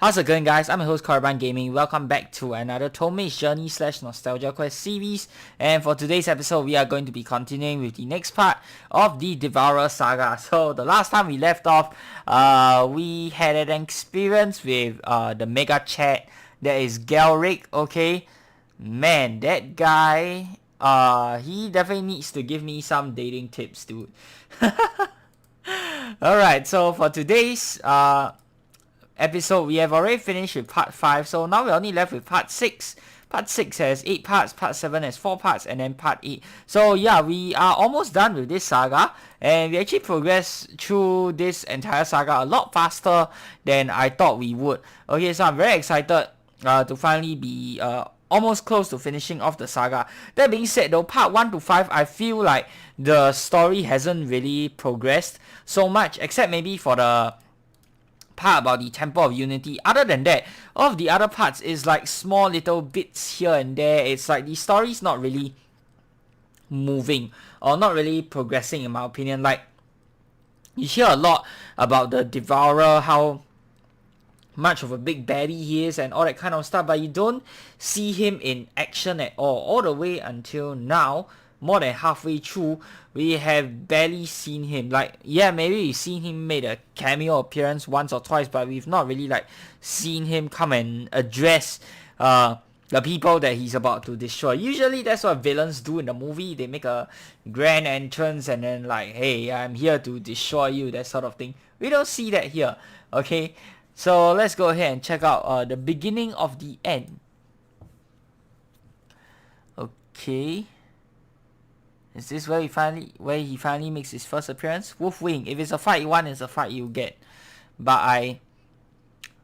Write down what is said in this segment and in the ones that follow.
How's it going, guys? I'm your host Caravan Gaming. Welcome back to another Tome's Journey / Nostalgia Quest series. And for today's episode, we are going to be continuing with the next part of the Devourer Saga. So the last time we left off, we had an experience with the Mega Chat. That is Galrick. Okay, man, that guy. He definitely needs to give me some dating tips, dude. Alright, so for today's episode, we have already finished with part 5, so now we're only left with part 6. Part 6 has 8 parts, part 7 has 4 parts, and then part 8. So yeah, we are almost done with this saga, and we actually progressed through this entire saga a lot faster than I thought we would. Okay, so I'm very excited to finally be almost close to finishing off the saga. That being said though, part 1 to 5, I feel like the story hasn't really progressed so much, except maybe for the part about the Temple of Unity. Other than that, all of the other parts is like small little bits here and there. It's like the story's not really moving or not really progressing, in my opinion. Like, you hear a lot about the Devourer, how much of a big baddie he is and all that kind of stuff, but you don't see him in action at all the way until now. More than halfway through, we have barely seen him. Like, yeah, maybe we've seen him made a cameo appearance once or twice, but we've not really like seen him come and address the people that he's about to destroy. Usually that's what villains do in the movie. They make a grand entrance and then like, hey, I'm here to destroy you, that sort of thing. We don't see that here. Okay, so let's go ahead and check out the beginning of the end. Okay. Is this where he finally makes his first appearance? Wolfwing. If it's a fight you want, it's a fight you get. But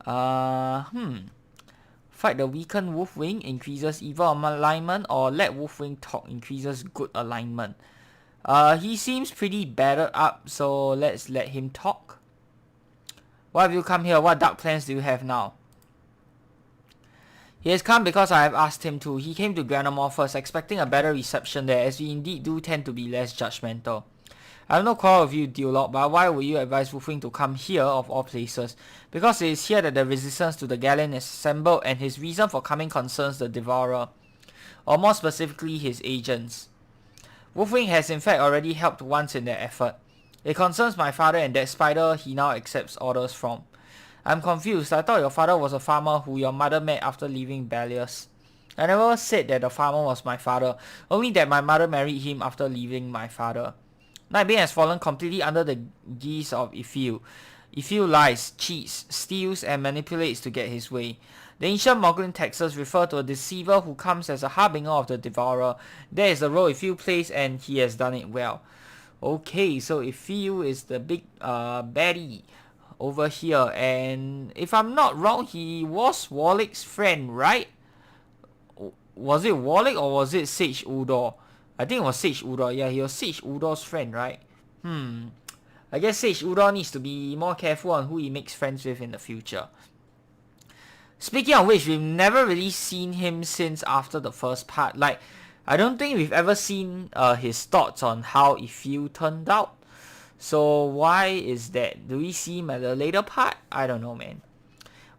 fight the weakened Wolfwing increases evil alignment, or let Wolfwing talk increases good alignment. He seems pretty battered up, so let's let him talk. Why have you come here? What dark plans do you have now? He has come because I have asked him to. He came to Granamore first, expecting a better reception there, as we indeed do tend to be less judgmental. I have no quarrel with you, Duolog, but why would you advise Wolfwing to come here of all places? Because it is here that the resistance to the Galleon is assembled, and his reason for coming concerns the Devourer, or more specifically his agents. Wolfwing has in fact already helped once in their effort. It concerns my father and that spider he now accepts orders from. I'm confused. I thought your father was a farmer who your mother met after leaving Belius. I never said that the farmer was my father, only that my mother married him after leaving my father. Nightbane has fallen completely under the guise of Ifil. Ifil lies, cheats, steals, and manipulates to get his way. The ancient Mogulin texts refer to a deceiver who comes as a harbinger of the Devourer. That is the role Ifil plays, and he has done it well. Okay, so Ifil is the big baddie over here, and if I'm not wrong, he was Warlick's friend, right? Was it Warlick or was it Sage Udor? I think it was Sage Udor. Yeah, he was Sage Udor's friend, right? I guess Sage Udor needs to be more careful on who he makes friends with in the future. Speaking of which, we've never really seen him since after the first part. Like, I don't think we've ever seen his thoughts on how Ifil turned out. So why is that? Do we see him at a later part? I don't know, man.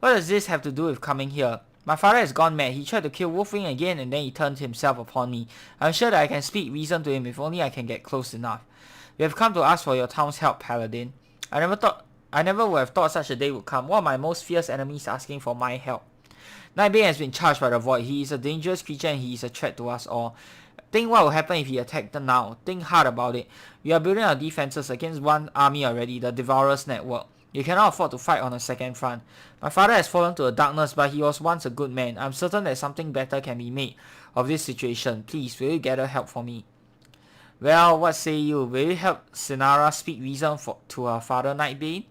What does this have to do with coming here? My father has gone mad. He tried to kill Wolfwing again, and then he turned himself upon me. I'm sure that I can speak reason to him if only I can get close enough. We have come to ask for your town's help, Paladin. I never would have thought such a day would come. One of my most fierce enemies asking for my help. Nightbane has been charged by the Void. He is a dangerous creature and he is a threat to us all. Think what will happen if he attacked now. Think hard about it. We are building our defenses against one army already, the Devourer's network. You cannot afford to fight on a second front. My father has fallen to the darkness, but he was once a good man. I'm certain that something better can be made of this situation. Please, will you gather help for me? Well, what say you? Will you help Cinera speak reason to her father, Nightbane?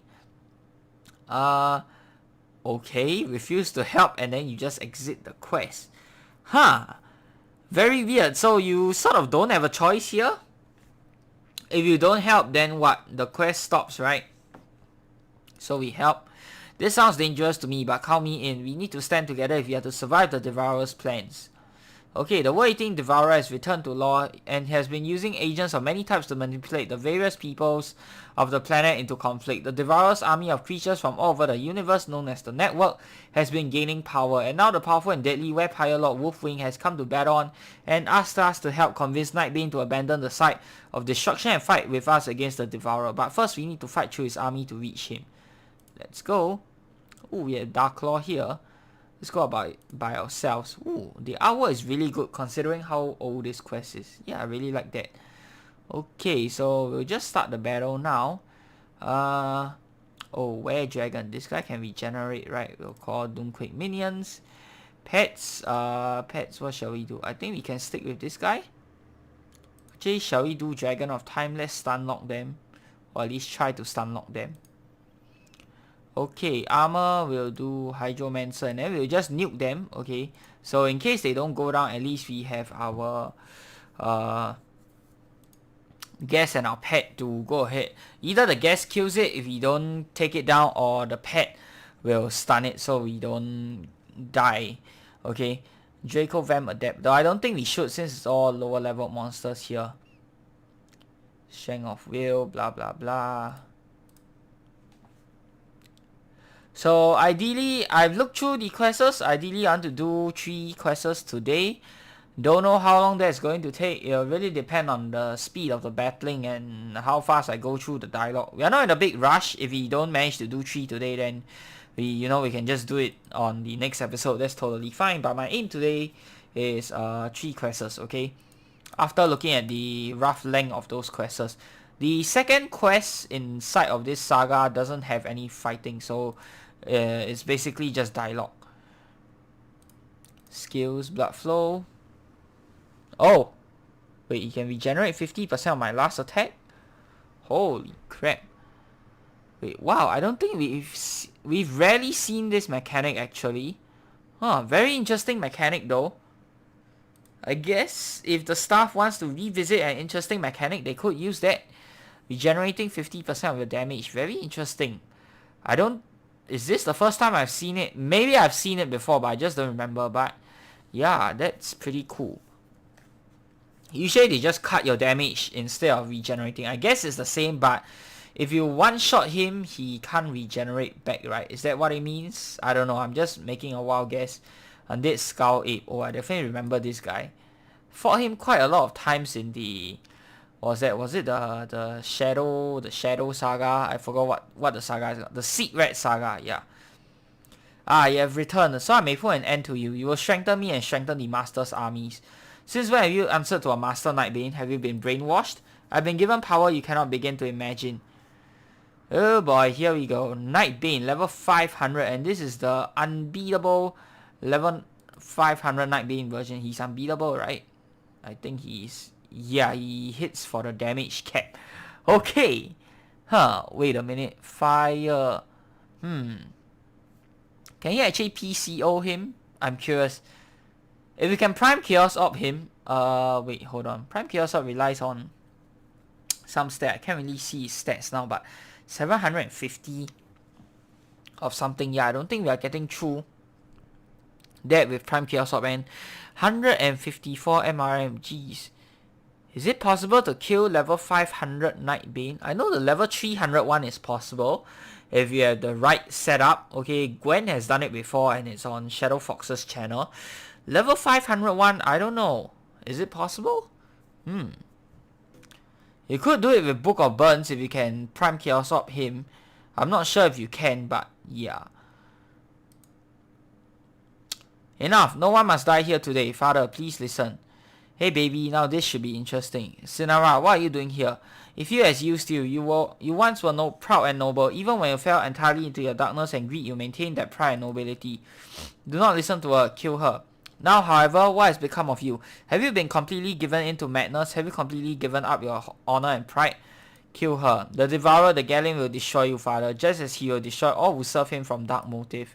Okay. Refuse to help and then you just exit the quest. Very weird. So you sort of don't have a choice here? If you don't help, then what? The quest stops, right? So we help. This sounds dangerous to me, but count me in. We need to stand together if we are to survive the Devourer's plans. Okay, the world-eating Devourer has returned to lore and has been using agents of many types to manipulate the various peoples of the planet into conflict. The Devourer's army of creatures from all over the universe, known as the Network, has been gaining power, and now the powerful and deadly Vampire Lord Wolfwing has come to Battleon and asked us to help convince Nightbane to abandon the site of destruction and fight with us against the Devourer. But first we need to fight through his army to reach him. Let's go. Ooh, we have Darklaw here. Let's go about it by ourselves. Ooh, the artwork is really good considering how old this quest is. Yeah, I really like that. Okay, so we'll just start the battle now. Oh, Were Dragon. This guy can regenerate, right? We'll call Doomquake minions. Pets. Pets, what shall we do? I think we can stick with this guy. Actually, shall we do Dragon of Time? Let's stun lock them. Or at least try to stun lock them. Okay, armor, we'll do Hydromancer and then we'll just nuke them, okay? So in case they don't go down, at least we have our gas and our pet to go ahead. Either the gas kills it if we don't take it down, or the pet will stun it so we don't die, okay? Draco Vamp Adept, though I don't think we should since it's all lower level monsters here. Strength of Will, blah blah blah. So ideally, I've looked through the quests. Ideally, I want to do 3 quests today. Don't know how long that's going to take. It'll really depend on the speed of the battling and how fast I go through the dialogue. We are not in a big rush. If we don't manage to do 3 today, then we can just do it on the next episode. That's totally fine. But my aim today is 3 quests, okay? After looking at the rough length of those quests. The second quest inside of this saga doesn't have any fighting, so it's basically just dialogue. Skills, blood flow. Oh! Wait, you can regenerate 50% of my last attack? Holy crap. Wait, wow, I don't think we've rarely seen this mechanic actually. Huh, very interesting mechanic though. I guess if the staff wants to revisit an interesting mechanic, they could use that. Regenerating 50% of your damage. Very interesting. Is this the first time I've seen it? Maybe I've seen it before, but I just don't remember. But yeah, that's pretty cool. Usually they just cut your damage instead of regenerating. I guess it's the same, but if you one-shot him, he can't regenerate back, right? Is that what it means? I don't know. I'm just making a wild guess. Undead Skull Ape. Oh, I definitely remember this guy. Fought him quite a lot of times in the... Was it the Shadow Saga? I forgot what the saga is. The Seed Rat Saga, yeah. Ah, you have returned, so I may put an end to you. You will strengthen me and strengthen the Master's armies. Since when have you answered to a Master Nightbane? Have you been brainwashed? I've been given power you cannot begin to imagine. Oh boy, here we go. Nightbane, level 500, and this is the unbeatable level 500 Nightbane version. He's unbeatable, right? I think he's... Yeah, he hits for the damage cap. Okay. Huh, wait a minute. Fire. Can he actually PCO him? I'm curious. If we can Prime Chaos Orb him... wait, hold on. Prime Chaos Orb relies on some stat. I can't really see his stats now, but 750 of something. Yeah, I don't think we are getting through that with Prime Chaos Orb, and 154 MRM. Jeez. Is it possible to kill level 500 Nightbane? I know the level 300 one is possible if you have the right setup. Okay, Gwen has done it before and it's on Shadow Fox's channel. Level 500 one, I don't know. Is it possible? You could do it with Book of Burns if you can Prime Chaos Orb him. I'm not sure if you can, but yeah. Enough, no one must die here today. Father, please listen. Hey baby, now this should be interesting. Cinera, what are you doing here? If you as used to, you once were proud and noble. Even when you fell entirely into your darkness and greed, you maintained that pride and nobility. Do not listen to her, kill her. Now, however, what has become of you? Have you been completely given into madness? Have you completely given up your honor and pride? Kill her. The Devourer, the Galrick will destroy you, father, just as he will destroy all who serve him from dark motive.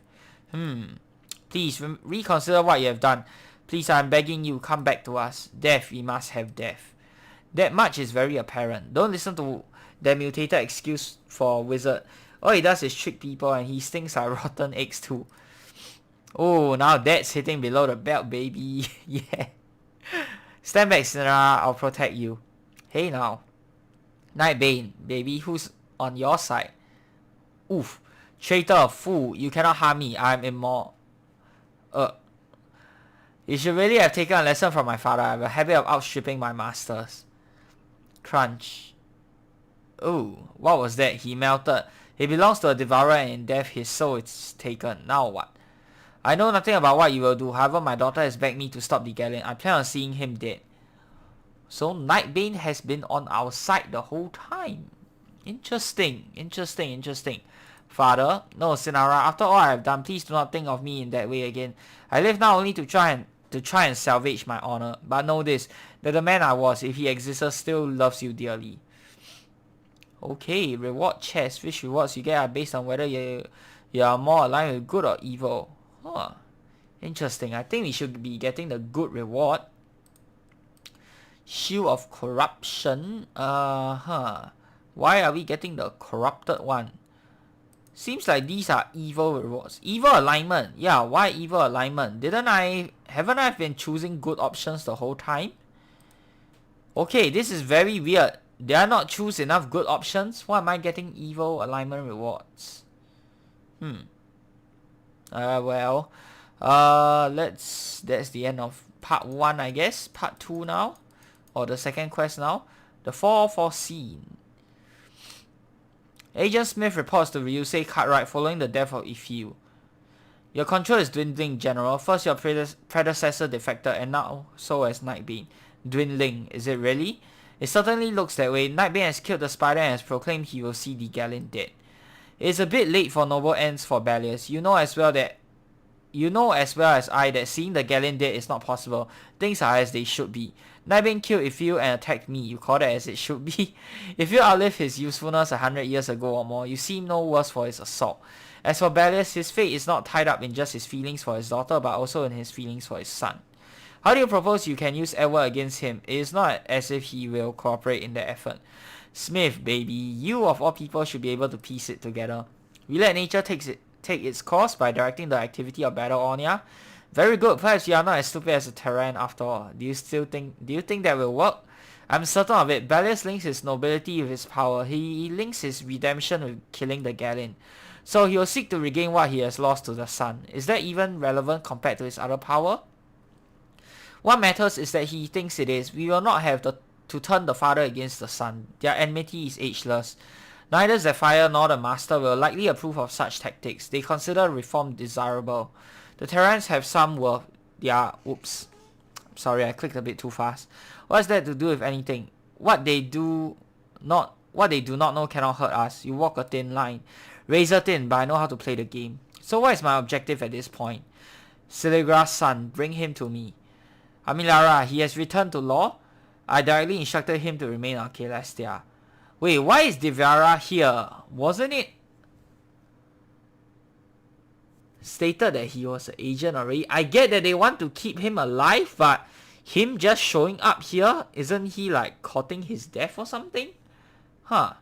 Please, reconsider what you have done. Please, I am begging you, come back to us. Death, we must have death. That much is very apparent. Don't listen to that mutated excuse for a wizard. All he does is trick people and he stinks like rotten eggs too. Oh, now that's hitting below the belt, baby. Yeah. Stand back, Cinera. I'll protect you. Hey now. Nightbane, baby, who's on your side? Oof. Traitor, fool, you cannot harm me. I'm immortal. You should really have taken a lesson from my father. I have a habit of outstripping my masters. Crunch. Ooh, what was that? He melted. He belongs to a devourer and in death his soul is taken. Now what? I know nothing about what you will do. However, my daughter has begged me to stop the Galrick. I plan on seeing him dead. So Nightbane has been on our side the whole time. Interesting. Father, no, Cinera, after all I have done, please do not think of me in that way again. I live now only to try and salvage my honor. But know this, that the man I was, if he exists, still loves you dearly. Okay, reward chest. Which rewards you get are based on whether you are more aligned with good or evil. Huh. Interesting. I think we should be getting the good reward. Shield of Corruption. Why are we getting the corrupted one? Seems like these are evil rewards. Evil alignment. Yeah, why evil alignment? Haven't I been choosing good options the whole time? Okay, this is very weird. Did I not choose enough good options? Why am I getting evil alignment rewards? That's the end of part 1, I guess. Part 2 now. Or the second quest now. The 404 scene. Agent Smith reports to Ryusei Cartwright following the death of Ep24. Your control is dwindling, General. First your predecessor defected and now so has Nightbane. Dwindling, is it really? It certainly looks that way. Nightbane has killed the spider and has proclaimed he will see the Galrick dead. It is a bit late for noble ends for Battleon. You know as well as I that seeing the Galrick dead is not possible. Things are as they should be. Nightbane killed Ep24 and attacked me. You call that as it should be? If you outlived his usefulness 100 years ago or more, you seem no worse for his assault. As for Battleon, his fate is not tied up in just his feelings for his daughter, but also in his feelings for his son. How do you propose you can use Edward against him? It is not as if he will cooperate in the effort. Smith, baby, you of all people should be able to piece it together. We let nature take its course by directing the activity of Battleon, yeah? Very good. Perhaps you are not as stupid as a Terran after all. Do you think that will work? I'm certain of it. Battleon links his nobility with his power. He links his redemption with killing the Galrick. So he will seek to regain what he has lost to the sun. Is that even relevant compared to his other power? What matters is that he thinks it is. We will not have to turn the father against the son. Their enmity is ageless. Neither Zephyr nor the master will likely approve of such tactics. They consider reform desirable. The Terrans have some worth. Oops. Sorry, I clicked a bit too fast. What's that to do with anything? What they do not know cannot hurt us. You walk a thin line. Razor thin, but I know how to play the game. So what is my objective at this point? Celegra's son, bring him to me. Amilara, he has returned to law? I directly instructed him to remain on Celestia. Wait, why is Devourer here? Wasn't it stated that he was an agent already? I get that they want to keep him alive, but him just showing up here, isn't he like courting his death or something? Huh.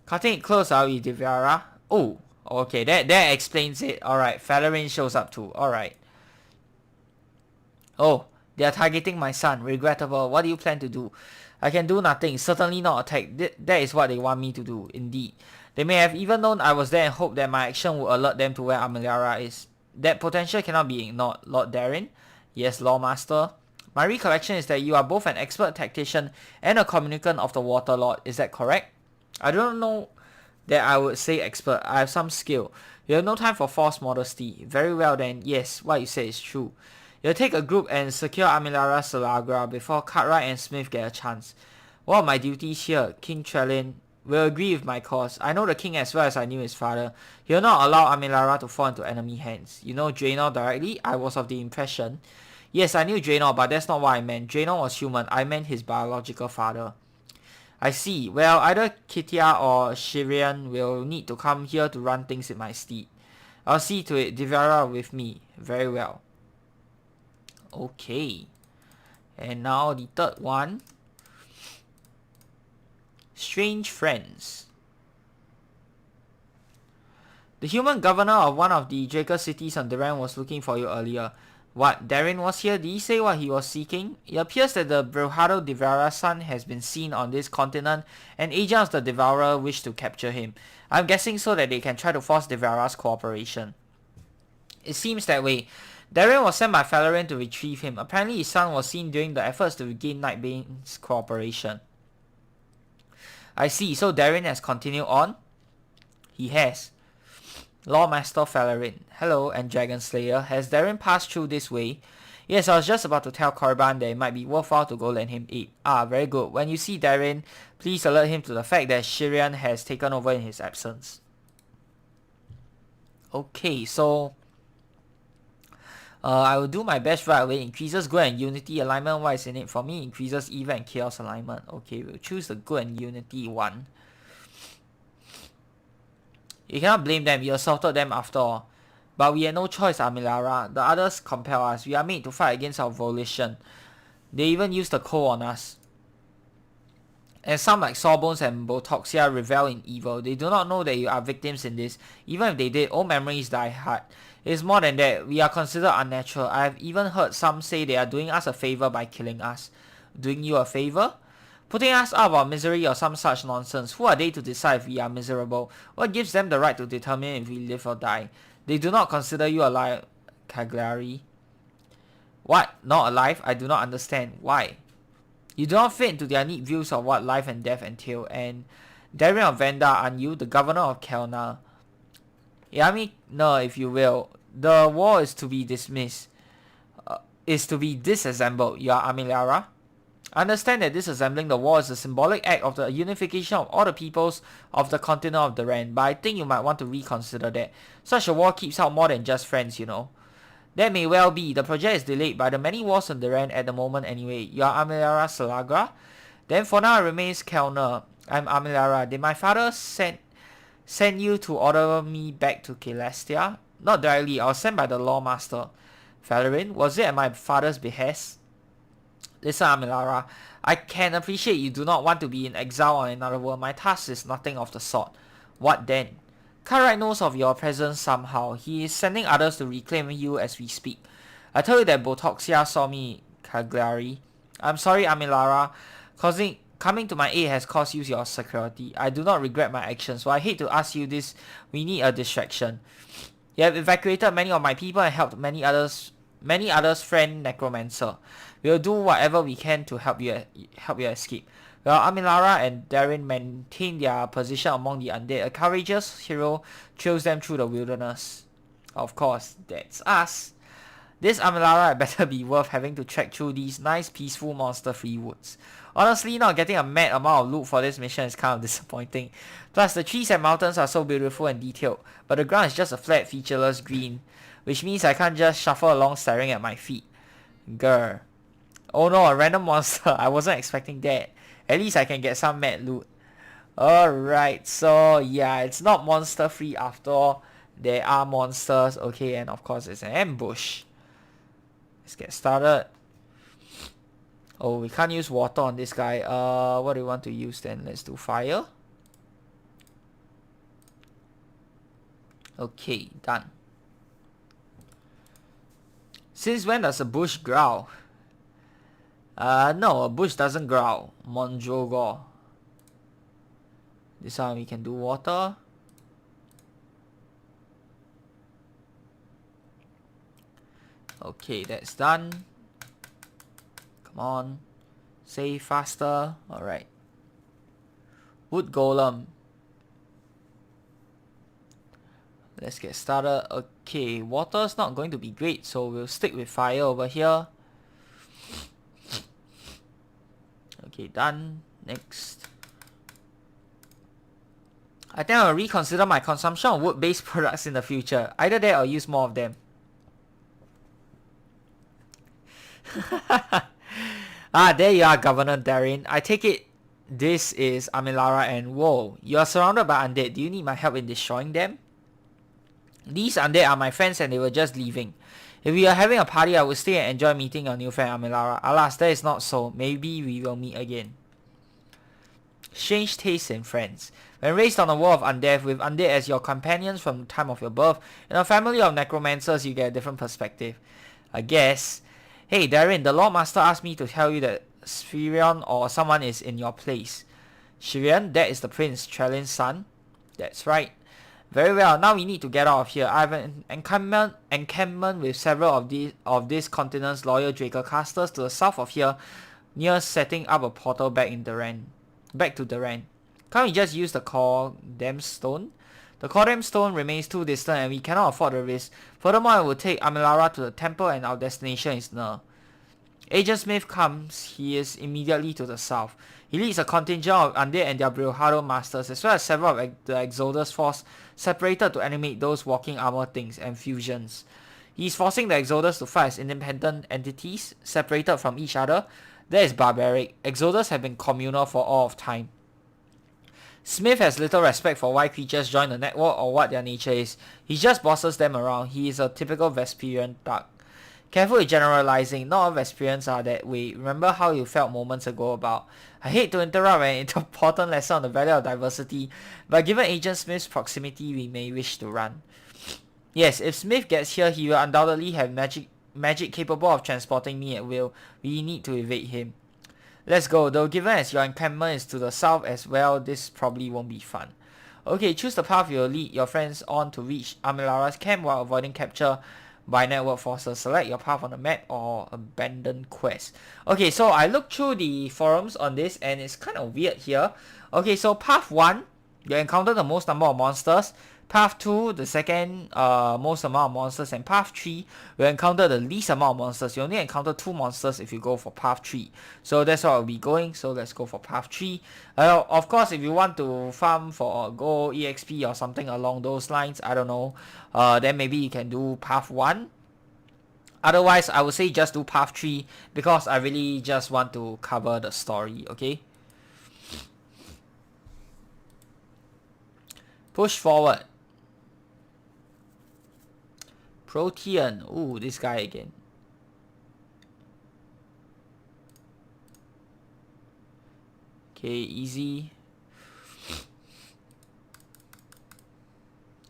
Cutting it close, are we, Devourer? Oh, okay, that explains it. Alright, Falarin shows up too. Alright. Oh, they are targeting my son. Regrettable. What do you plan to do? I can do nothing. Certainly not attack. That is what they want me to do. Indeed. They may have even known I was there and hoped that my action would alert them to where Amilara is. That potential cannot be ignored. Lord Darren? Yes, Lawmaster. My recollection is that you are both an expert tactician and a communicant of the Water Lord. Is that correct? I don't know that I would say expert. I have some skill. You have no time for false modesty. Very well then. Yes, what you say is true. You'll take a group and secure Amilara Salagra before Cartwright and Smith get a chance. One of my duties here, King Trellin, will agree with my cause. I know the king as well as I knew his father. He will not allow Amilara to fall into enemy hands. You know Draenor directly? I was of the impression. Yes, I knew Draenor, but that's not what I meant. Draenor was human. I meant his biological father. I see. Well, either Kitia or Shirian will need to come here to run things in my stead. I'll see to it. Devourer with me. Very well. Okay. And now the third one. Strange friends. The human governor of one of the Draker cities on Duran was looking for you earlier. What, Darren was here? Did he say what he was seeking? It appears that the Brujado Devourer's son has been seen on this continent, and agents of the Devourer wish to capture him. I'm guessing so that they can try to force Devourer's cooperation. It seems that way. Darren was sent by Valerian to retrieve him. Apparently his son was seen during the efforts to regain Nightbane's cooperation. I see, so Darren has continued on? He has. Lawmaster Valerian. Hello, and Dragon Slayer. Has Darren passed through this way? Yes, I was just about to tell Korban that it might be worthwhile to go lend him aid. Ah, very good. When you see Darren, please alert him to the fact that Shirian has taken over in his absence. Okay, so I will do my best right away. Increases good and unity alignment. What is in it for me? Increases evil and chaos alignment. Okay, we'll choose the good and unity one. You cannot blame them, you assaulted them after all. But we had no choice, Amilara. The others compel us. We are made to fight against our volition. They even used the cold on us. And some like Sawbones and Botoxia revel in evil. They do not know that you are victims in this. Even if they did, old memories die hard. It is more than that. We are considered unnatural. I have even heard some say they are doing us a favor by killing us. Doing you a favor? Putting us out of our misery or some such nonsense. Who are they to decide if we are miserable? What gives them the right to determine if we live or die? They do not consider you alive, Cagliari. What? Not alive? I do not understand. Why? You do not fit into their neat views of what life and death entail. And Darren of Vanda, aren't you? The governor of Kelna. No, if you will. The war is to be dismissed. Is to be disassembled. You are Amilara? Understand that disassembling the war is a symbolic act of the unification of all the peoples of the continent of the Ren, but I think you might want to reconsider that. Such a war keeps out more than just friends, you know. That may well be. The project is delayed by the many wars on the Ren at the moment anyway. You are Amilara Salagra? Then for now it remains Kelner. I'm Amilara. Did my father send you to order me back to Celestia? Not directly. I was sent by the Lawmaster. Valerian, was it at my father's behest? Listen, Amilara, I can appreciate you do not want to be in exile on another world. My task is nothing of the sort. What then? Cartwright knows of your presence somehow. He is sending others to reclaim you as we speak. I told you that Botoxia saw me, Cagliari. I'm sorry, Amilara. Coming to my aid has cost you your security. I do not regret my actions, so I hate to ask you this. We need a distraction. You have evacuated many of my people and helped many others friend Necromancer. We will do whatever we can to help you escape. While Amilara and Darren maintain their position among the undead, a courageous hero trails them through the wilderness. Of course, that's us. This Amilara had better be worth having to trek through these nice, peaceful, monster-free woods. Honestly, not getting a mad amount of loot for this mission is kind of disappointing. Plus, the trees and mountains are so beautiful and detailed, but the ground is just a flat, featureless green, which means I can't just shuffle along staring at my feet. Grr. Oh no, a random monster. I wasn't expecting that. At least I can get some mad loot. Alright, so yeah, it's not monster free after all. There are monsters. Okay, and of course it's an ambush. Let's get started. Oh, we can't use water on this guy. What do we want to use then? Let's do fire. Okay, done. Since when does a bush growl? No, a bush doesn't growl. Monjogor. This one we can do water. Okay, that's done. Come on. Save faster. Alright. Wood golem. Let's get started. Okay, water's not going to be great, so we'll stick with fire over here. Okay, done. Next. I think I'll reconsider my consumption of wood-based products in the future. Either that or use more of them. Ah, there you are, Governor Darren. I take it this is Amilara and whoa, you are surrounded by undead. Do you need my help in destroying them? These undead are my friends and they were just leaving. If we are having a party, I would stay and enjoy meeting your new friend Amilara. Alas, that is not so. Maybe we will meet again. Strange tastes in friends. When raised on a world of undead, with undead as your companions from the time of your birth, in a family of necromancers, you get a different perspective. I guess. Hey Darren, the Lord Master asked me to tell you that Spherion or someone is in your place. Shirian, that is the Prince Trelin's son. That's right. Very well, now we need to get out of here. I have an encampment with several of this continent's loyal Draker casters to the south of here, near setting up a portal back to Duran. Can't we just use the Cordam Stone? The Cordam Stone remains too distant and we cannot afford the risk. Furthermore, it will take Amilara to the temple and our destination is near. Agent Smith comes, he is immediately to the south. He leads a contingent of undead and their Brujado masters, as well as several of the Exodus force separated to animate those walking armor things and fusions. He is forcing the Exodus to fight as independent entities, separated from each other. That is barbaric. Exodus have been communal for all of time. Smith has little respect for why creatures join the network or what their nature is. He just bosses them around. He is a typical Vesperian thug. Careful with generalizing, not all Vesperians are that way. Remember how you felt moments ago about, I hate to interrupt an important lesson on the value of diversity, but given Agent Smith's proximity, we may wish to run. Yes, if Smith gets here, he will undoubtedly have magic capable of transporting me at will. We need to evade him. Let's go, though given as your encampment is to the south as well, this probably won't be fun. Okay, choose the path you will lead your friends on to reach Amilara's camp while avoiding capture by network forces. Select your path on the map or abandon quest. Okay, so I looked through the forums on this and it's kind of weird here. Okay, so path 1, you encounter the most number of monsters. Path 2, the second most amount of monsters, and Path 3, you encounter the least amount of monsters. You only encounter 2 monsters if you go for Path 3. So that's what I'll be going, so let's go for Path 3. Of course, if you want to farm for gold, EXP or something along those lines, I don't know, then maybe you can do Path 1. Otherwise, I would say just do Path 3 because I really just want to cover the story, okay? Push forward. Protean. Ooh, this guy again. Okay, easy.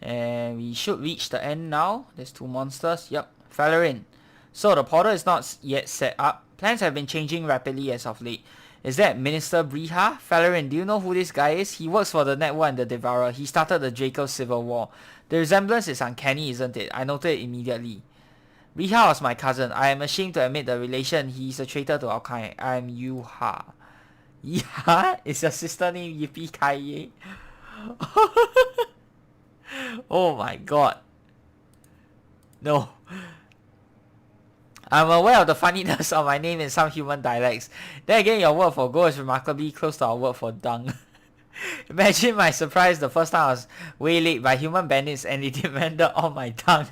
And we should reach the end now. There's 2 monsters. Yep. Valerin. So the portal is not yet set up. Plans have been changing rapidly as of late. Is that Minister Briha? Valerin, do you know who this guy is? He works for the Network and the Devourer. He started the Draco Civil War. The resemblance is uncanny, isn't it? I noted it immediately. Briha was my cousin. I am ashamed to admit the relation. He is a traitor to our kind. I am Yuha. Yuha? Is your sister named Yippee Kaye? Oh my god. No. I'm aware of the funniness of my name in some human dialects. Then again, your word for go is remarkably close to our word for dung. Imagine my surprise the first time I was waylaid by human bandits and they demanded all my dung.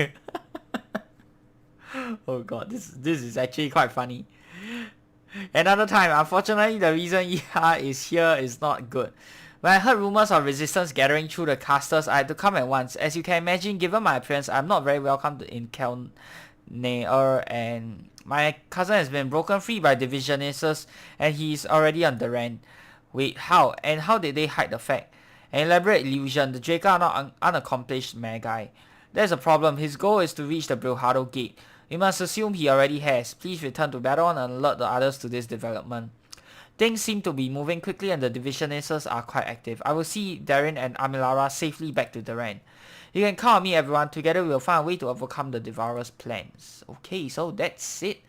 Oh god, this is actually quite funny. Another time, unfortunately the reason Iha is here is not good. When I heard rumors of resistance gathering through the casters, I had to come at once. As you can imagine, given my appearance, I'm not very welcome in Kelnaer, and my cousin has been broken free by divisionists and he's already on the run. Wait, how? And how did they hide the fact? An elaborate illusion. The Draco are not unaccomplished magi. There's a problem. His goal is to reach the Brujado gate. We must assume he already has. Please return to Battleon and alert the others to this development. Things seem to be moving quickly and the divisionists are quite active. I will see Darren and Amilara safely back to Duran. You can count on me, everyone. Together we will find a way to overcome the Devourer's plans. Okay, so that's it.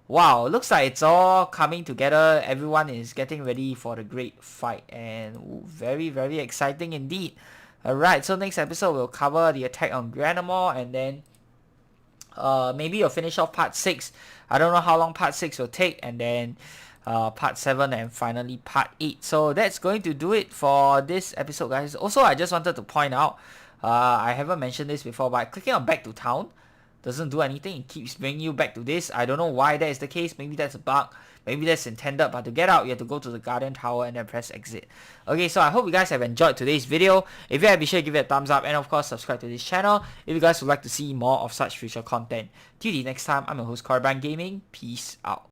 Wow, looks like it's all coming together. Everyone is getting ready for the great fight. And ooh, very, very exciting indeed. Alright, so next episode we'll cover the attack on Granamore. And then maybe you'll finish off part 6. I don't know how long part 6 will take. And then part 7 and finally part 8. So that's going to do it for this episode, guys. Also, I just wanted to point out, I haven't mentioned this before, but clicking on back to town doesn't do anything. It keeps bringing you back to this. I don't know why that is the case. Maybe that's a bug. Maybe that's intended. But to get out, you have to go to the Guardian Tower and then press exit. Okay, so I hope you guys have enjoyed today's video. If you have, be sure to give it a thumbs up. And of course, subscribe to this channel if you guys would like to see more of such future content. Till the next time, I'm your host, Korban Gaming. Peace out.